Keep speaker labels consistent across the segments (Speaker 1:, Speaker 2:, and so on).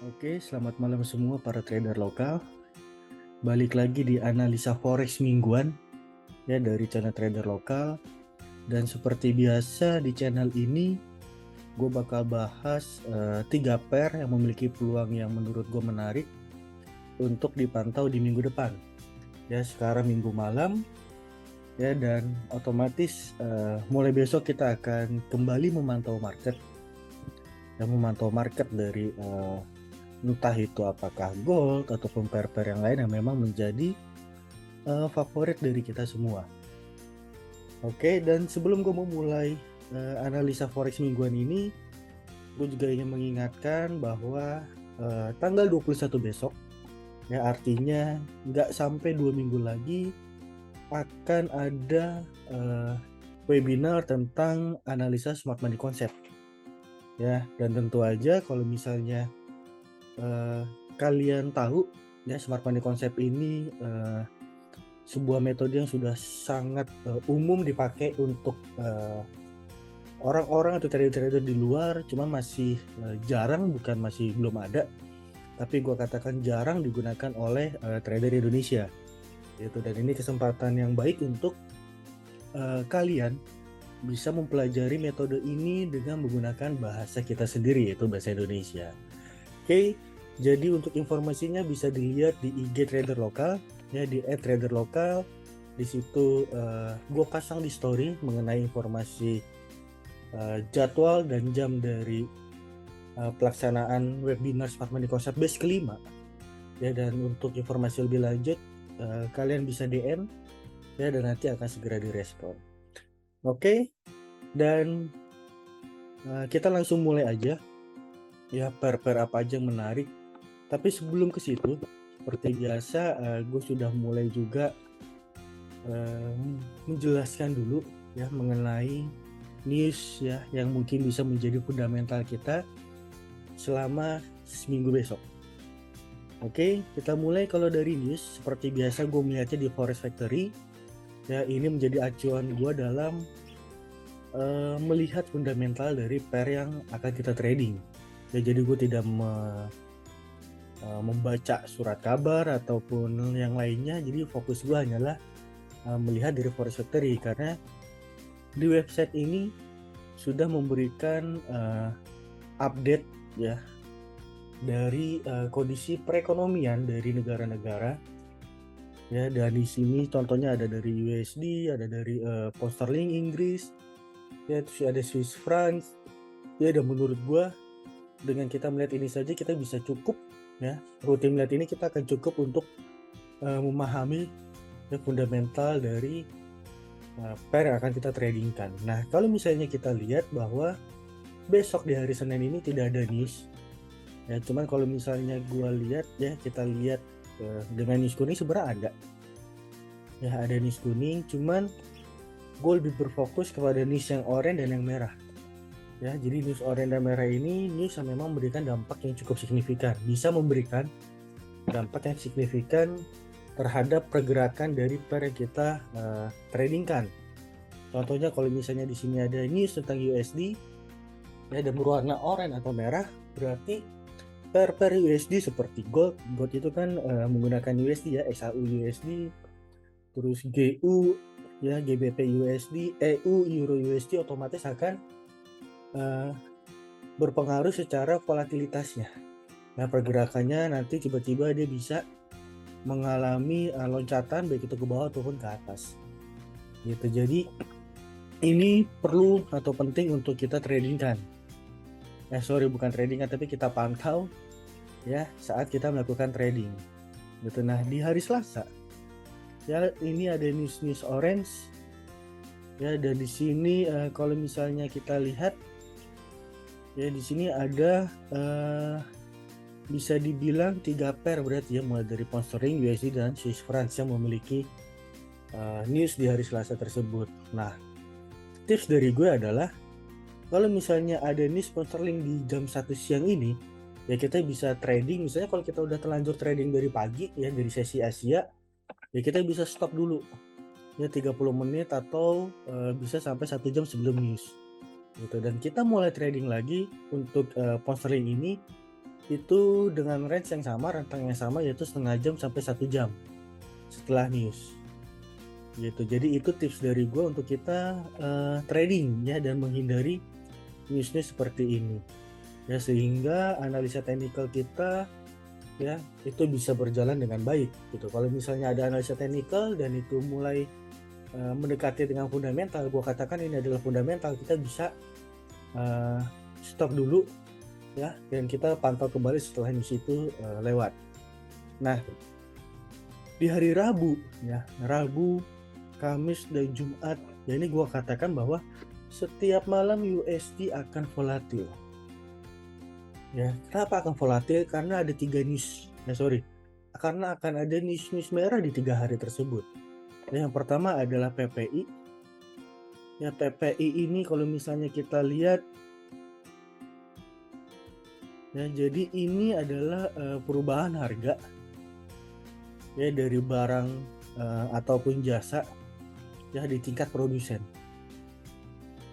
Speaker 1: Oke, selamat malam semua para trader lokal. Balik lagi di analisa forex mingguan ya dari channel trader lokal. Dan seperti biasa di channel ini, gue bakal bahas 3 pair yang memiliki peluang yang menurut gue menarik untuk dipantau di minggu depan. Ya sekarang minggu malam ya, dan otomatis mulai besok kita akan kembali memantau market. Dan memantau market dari entah itu apakah gold ataupun pair-pair yang lain yang memang menjadi favorit dari kita semua. Oke, dan sebelum gue mau mulai analisa forex mingguan ini, gue juga ingin mengingatkan bahwa tanggal 21 besok, ya artinya nggak sampai 2 minggu lagi akan ada webinar tentang analisa smart money concept. Ya, dan tentu aja kalau misalnya kalian tahu ya, smart money concept ini sebuah metode yang sudah sangat umum dipakai untuk orang-orang atau trader-trader di luar, cuma masih jarang, bukan masih belum ada, tapi gue katakan jarang digunakan oleh trader Indonesia gitu. Dan ini kesempatan yang baik untuk kalian bisa mempelajari metode ini dengan menggunakan bahasa kita sendiri, yaitu bahasa Indonesia. Oke, jadi untuk informasinya bisa dilihat di IG trader lokal ya, di @traderlokal. Di situ gue pasang di story mengenai informasi jadwal dan jam dari pelaksanaan webinar Smart Money Concept Batch kelima ya. Dan untuk informasi lebih lanjut kalian bisa DM ya, dan nanti akan segera direspon. Oke, dan kita langsung mulai aja ya, pair-pair apa aja yang menarik. Tapi sebelum ke situ, seperti biasa gue sudah mulai juga menjelaskan dulu ya mengenai news ya yang mungkin bisa menjadi fundamental kita selama seminggu besok. Oke, kita mulai. Kalau dari news, seperti biasa gue melihatnya di Forex Factory ya. Ini menjadi acuan gue dalam melihat fundamental dari pair yang akan kita trading ya. Jadi gue tidak membaca surat kabar ataupun yang lainnya. Jadi fokus gue hanyalah melihat dari Forex Factory, karena di website ini sudah memberikan update ya dari kondisi perekonomian dari negara-negara ya. Dan di sini contohnya ada dari USD, ada dari pound sterling Inggris ya, terus ada Swiss francs ya. Dan menurut gua dengan kita melihat ini saja kita bisa cukup ya, rutin melihat ini kita akan cukup untuk memahami ya fundamental dari pair yang akan kita tradingkan. Nah, kalau misalnya kita lihat bahwa besok di hari Senin ini tidak ada news ya, cuman kalau misalnya gua lihat ya, kita lihat dengan news kuning sebenarnya ada ya, ada news kuning, cuman gue lebih berfokus kepada news yang oranye dan yang merah ya. Jadi news oranye dan merah ini news yang memang memberikan dampak yang cukup signifikan, bisa memberikan dampak yang signifikan terhadap pergerakan dari pair yang kita tradingkan. Contohnya kalau misalnya di sini ada news tentang USD ya, dan berwarna oranye atau merah, berarti pair-pair USD seperti gold itu kan menggunakan USD ya, XAU USD, terus GU ya, GBP USD, EU Euro USD otomatis akan berpengaruh secara volatilitasnya. Nah, pergerakannya nanti tiba-tiba dia bisa mengalami loncatan baik itu ke bawah ataupun ke atas gitu. Jadi ini perlu atau penting untuk kita tradingkan. Bukan tradingkan, tapi kita pantau ya saat kita melakukan trading gitu. Nah, di hari Selasa ya, ini ada news orange ya. Dan di sini kalau misalnya kita lihat ya, di sini ada bisa dibilang 3 pair berarti ya, mulai dari pound sterling, USD, dan Swiss francs yang memiliki news di hari Selasa tersebut. Nah, tips dari gue adalah kalau misalnya ada news pound sterling di jam 1 siang ini ya, kita bisa trading. Misalnya kalau kita udah terlanjur trading dari pagi ya, dari sesi Asia ya, kita bisa stop dulu ya 30 menit atau bisa sampai 1 jam sebelum news gitu. Dan kita mulai trading lagi untuk pound sterling ini itu dengan range yang sama, rentang yang sama, yaitu setengah jam sampai 1 jam setelah news gitu. Jadi itu tips dari gue untuk kita trading ya, dan menghindari news seperti ini ya, sehingga analisa teknikal kita ya itu bisa berjalan dengan baik gitu. Kalau misalnya ada analisa teknikal dan itu mulai mendekati dengan fundamental, gue katakan ini adalah fundamental, kita bisa stop dulu ya, dan kita pantau kembali setelah news itu lewat. Nah, di hari Rabu ya, Rabu, Kamis, dan Jumat ya, ini gue katakan bahwa setiap malam USD akan volatil ya. Kenapa akan volatil? Karena ada 3 news karena akan ada news merah di 3 hari tersebut ya. Yang pertama adalah PPI ya. PPI ini kalau misalnya kita lihat ya, jadi ini adalah perubahan harga ya dari barang ataupun jasa ya di tingkat produsen.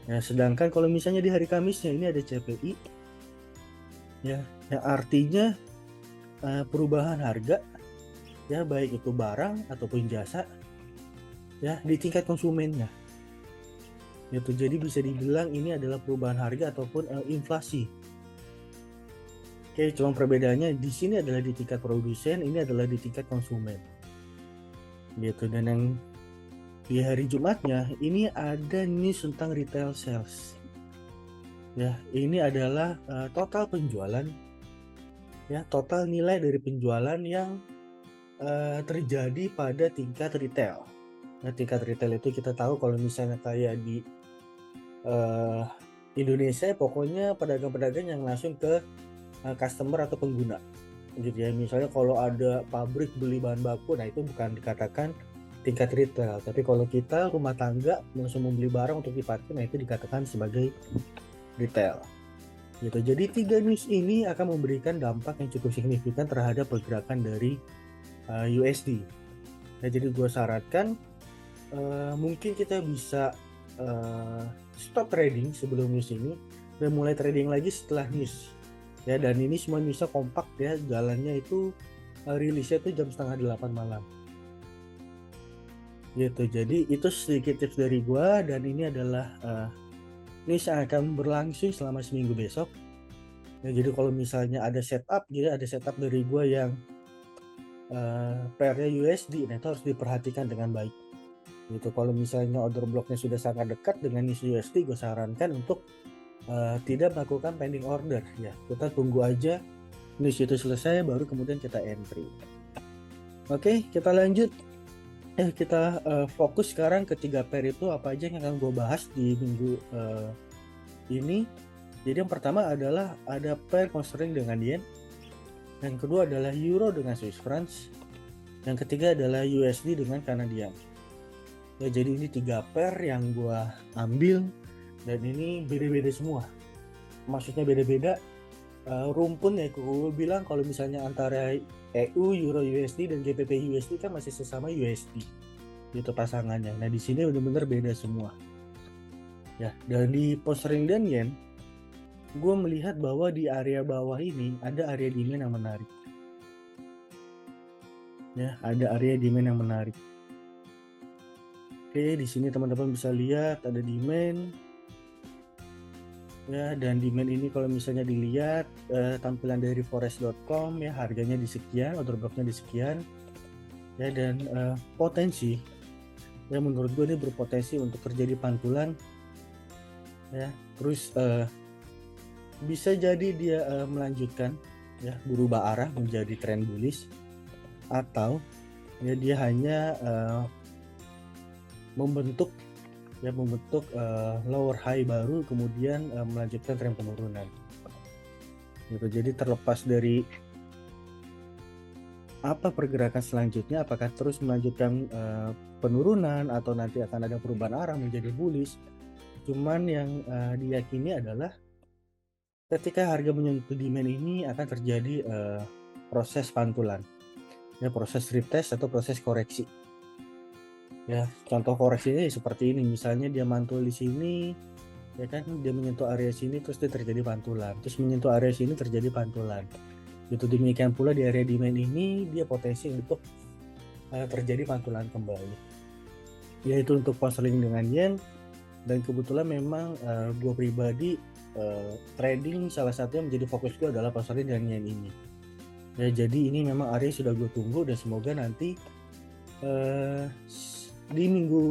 Speaker 1: Nah, sedangkan kalau misalnya di hari Kamisnya ini ada CPI ya, yang artinya perubahan harga ya, baik itu barang ataupun jasa ya di tingkat konsumennya gitu. Jadi bisa dibilang ini adalah perubahan harga ataupun inflasi. Oke, cuma perbedaannya di sini adalah di tingkat produsen, ini adalah di tingkat konsumen gitu. Dan yang di hari Jumatnya ini ada news tentang retail sales ya. Ini adalah total penjualan ya, total nilai dari penjualan yang terjadi pada tingkat retail. Nah, tingkat retail itu kita tahu kalau misalnya kayak di Indonesia, pokoknya pedagang-pedagang yang langsung ke customer atau pengguna gitu ya. Misalnya kalau ada pabrik beli bahan baku, nah itu bukan dikatakan tingkat retail. Tapi kalau kita rumah tangga langsung membeli barang untuk dipakai, nah itu dikatakan sebagai retail gitu. Jadi 3 news ini akan memberikan dampak yang cukup signifikan terhadap pergerakan dari USD. Nah, jadi gue sarankan mungkin kita bisa stop trading sebelum news ini dan mulai trading lagi setelah news ya. Dan ini semua bisa kompak ya, jalannya itu rilisnya itu jam 7:30 malam gitu. Jadi itu sedikit tips dari gua, dan ini adalah news yang akan berlangsung selama seminggu besok ya. Jadi kalau misalnya ada setup dari gua yang pairnya USD, nah itu harus diperhatikan dengan baik gitu. Kalau misalnya order blocknya sudah sangat dekat dengan news USD, gue sarankan untuk tidak melakukan pending order ya. Kita tunggu aja news itu selesai, baru kemudian kita entry. Oke, kita lanjut. Kita fokus sekarang ke 3 pair itu apa aja yang akan gue bahas di minggu ini. Jadi yang pertama adalah ada pair pound sterling dengan yen, yang kedua adalah euro dengan Swiss francs, yang ketiga adalah USD dengan Canadian ya. Jadi ini 3 pair yang gue ambil, dan ini beda-beda semua. Maksudnya beda-beda rumpun ya. Gue bilang kalau misalnya antara EU, Euro USD, dan GBP USD kan masih sesama USD gitu pasangannya. Nah di sini benar-benar beda semua ya. Dan di pound sterling dan yen, gue melihat bahwa di area bawah ini ada area demand yang menarik ya, ada area demand yang menarik. Oke, di sini teman-teman bisa lihat ada demand ya, dan demand ini kalau misalnya dilihat tampilan dari forex.com ya, harganya di sekian, order blocknya di sekian ya. Dan potensi ya, menurut gue ini berpotensi untuk terjadi pantulan ya. Terus bisa jadi dia melanjutkan ya, berubah arah menjadi trend bullish, atau ya dia hanya membentuk lower high baru, kemudian melanjutkan tren penurunan gitu. Jadi terlepas dari apa pergerakan selanjutnya, apakah terus melanjutkan penurunan atau nanti akan ada perubahan arah menjadi bullish, cuman yang diyakini adalah ketika harga menyentuh demand ini akan terjadi proses pantulan ya, proses retest atau proses koreksi ya. Contoh koreksinya seperti ini, misalnya dia mantul di sini ya kan, dia menyentuh area sini terus dia terjadi pantulan, terus menyentuh area sini terjadi pantulan. Gitu, demikian pula di area demand ini dia potensi untuk terjadi pantulan kembali, yaitu untuk pound dengan yen. Dan kebetulan memang gue pribadi trading salah satunya menjadi fokus gue adalah pound dengan yen ini ya. Jadi ini memang area sudah gue tunggu, dan semoga nanti di minggu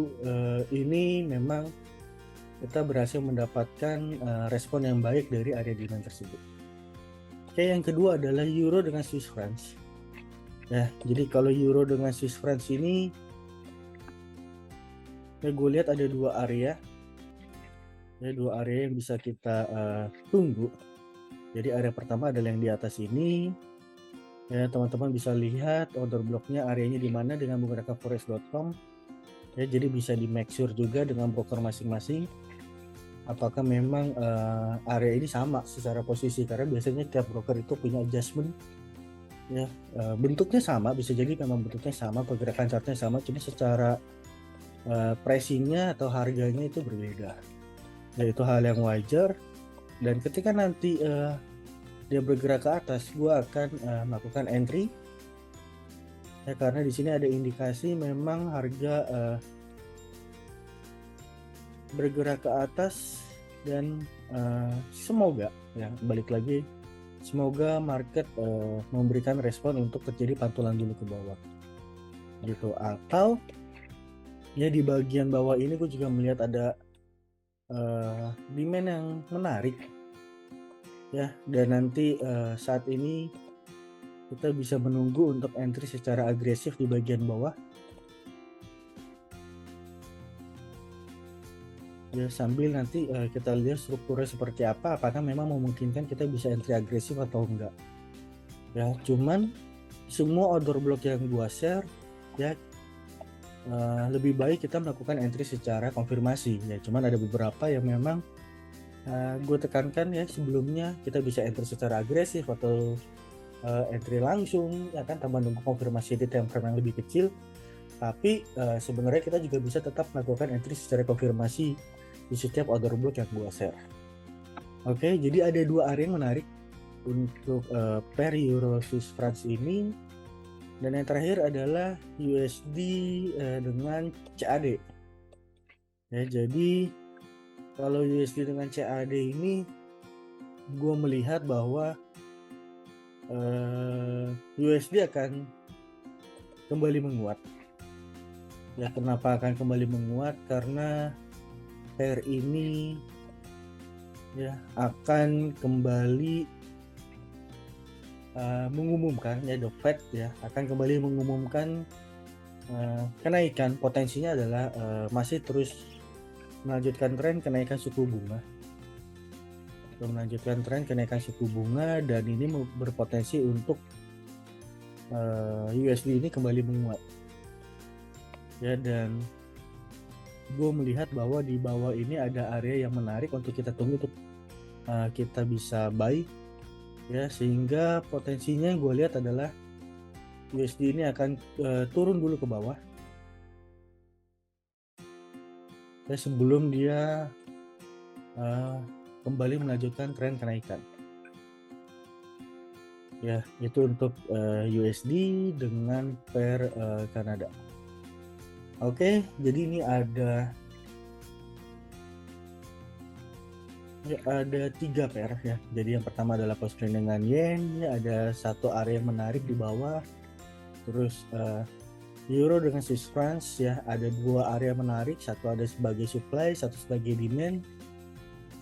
Speaker 1: ini memang kita berhasil mendapatkan respon yang baik dari area demand tersebut. Oke, yang kedua adalah euro dengan Swiss francs ya. Jadi kalau euro dengan Swiss francs ini ya, gue lihat ada dua area yang bisa kita tunggu. Jadi area pertama adalah yang di atas ini ya, teman-teman bisa lihat order blocknya areanya di mana dengan menggunakan forex.com ya. Jadi bisa di make sure juga dengan broker masing-masing apakah memang area ini sama secara posisi, karena biasanya tiap broker itu punya adjustment ya. Bentuknya sama, bisa jadi memang bentuknya sama, pergerakan chartnya sama, cuma secara pricingnya atau harganya itu berbeda ya. Itu hal yang wajar, dan ketika nanti dia bergerak ke atas, gue akan melakukan entry ya, karena di sini ada indikasi memang harga bergerak ke atas, dan semoga ya, balik lagi, semoga market memberikan respon untuk terjadi pantulan dulu ke bawah gitu. Atau ya di bagian bawah ini gue juga melihat ada demand yang menarik ya, dan nanti saat ini kita bisa menunggu untuk entry secara agresif di bagian bawah ya, sambil nanti kita lihat strukturnya seperti apa, apakah memang memungkinkan kita bisa entry agresif atau enggak ya. Cuman semua order block yang gua share ya, lebih baik kita melakukan entry secara konfirmasi ya. Cuman ada beberapa yang memang gue tekankan ya, sebelumnya kita bisa entry secara agresif atau entry langsung ya kan, tanpa nunggu konfirmasi di time frame yang lebih kecil. Tapi sebenarnya kita juga bisa tetap melakukan entry secara konfirmasi di setiap order block yang gue share. Oke, jadi ada dua area yang menarik untuk pair euro Swiss francs ini, dan yang terakhir adalah USD dengan CAD ya. Jadi kalau USD dengan CAD ini gue melihat bahwa USD akan kembali menguat ya. Kenapa akan kembali menguat? Karena pair ini ya akan kembali mengumumkan ya, The Fed ya akan kembali mengumumkan kenaikan. Potensinya adalah masih terus melanjutkan tren kenaikan suku bunga, dan ini berpotensi untuk USD ini kembali menguat ya. Dan gue melihat bahwa di bawah ini ada area yang menarik untuk kita tunggu untuk kita bisa buy ya, sehingga potensinya gue lihat adalah USD ini akan turun dulu ke bawah ya, sebelum dia kembali melanjutkan tren kenaikan ya. Itu untuk USD dengan pair Kanada. Oke, jadi ini ada 3 pair ya. Jadi yang pertama adalah pound dengan yen ya, ada satu area yang menarik di bawah. Terus euro dengan Swiss francs ya, ada 2 area menarik, satu ada sebagai supply, satu sebagai demand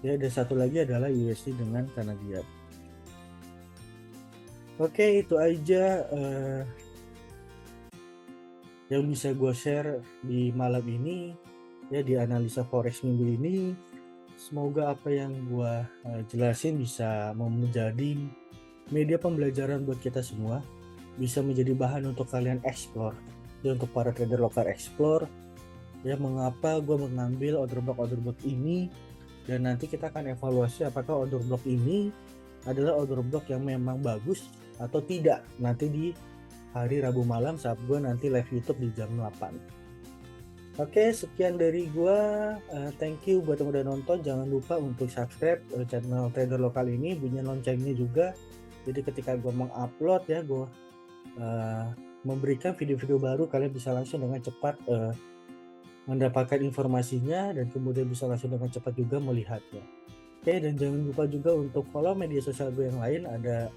Speaker 1: ya, dan satu lagi adalah USD dengan Canadian. Oke, itu aja yang bisa gue share di malam ini ya, di analisa forex minggu ini. Semoga apa yang gue jelasin bisa menjadi media pembelajaran buat kita semua, bisa menjadi bahan untuk kalian explore ya, untuk para trader lokal explore ya, mengapa gue mengambil order block ini, dan nanti kita akan evaluasi apakah order block ini adalah order block yang memang bagus atau tidak nanti di hari Rabu malam saat gue nanti live YouTube di jam 8. Oke, sekian dari gue. Thank you buat yang udah nonton. Jangan lupa untuk subscribe channel trader lokal ini, bunyi loncengnya juga Jadi ketika gue mengupload ya, gue memberikan video-video baru, kalian bisa langsung dengan cepat mendapatkan informasinya dan kemudian bisa langsung dengan cepat juga melihatnya. Oke, dan jangan lupa juga untuk follow media sosial gue yang lain, ada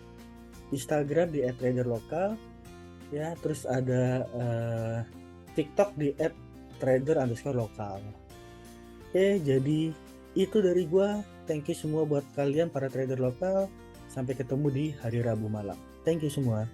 Speaker 1: Instagram di @traderlokal ya, terus ada TikTok di @trader_lokal. Oke, jadi itu dari gua. Thank you semua buat kalian para trader lokal. Sampai ketemu di hari Rabu malam. Thank you semua.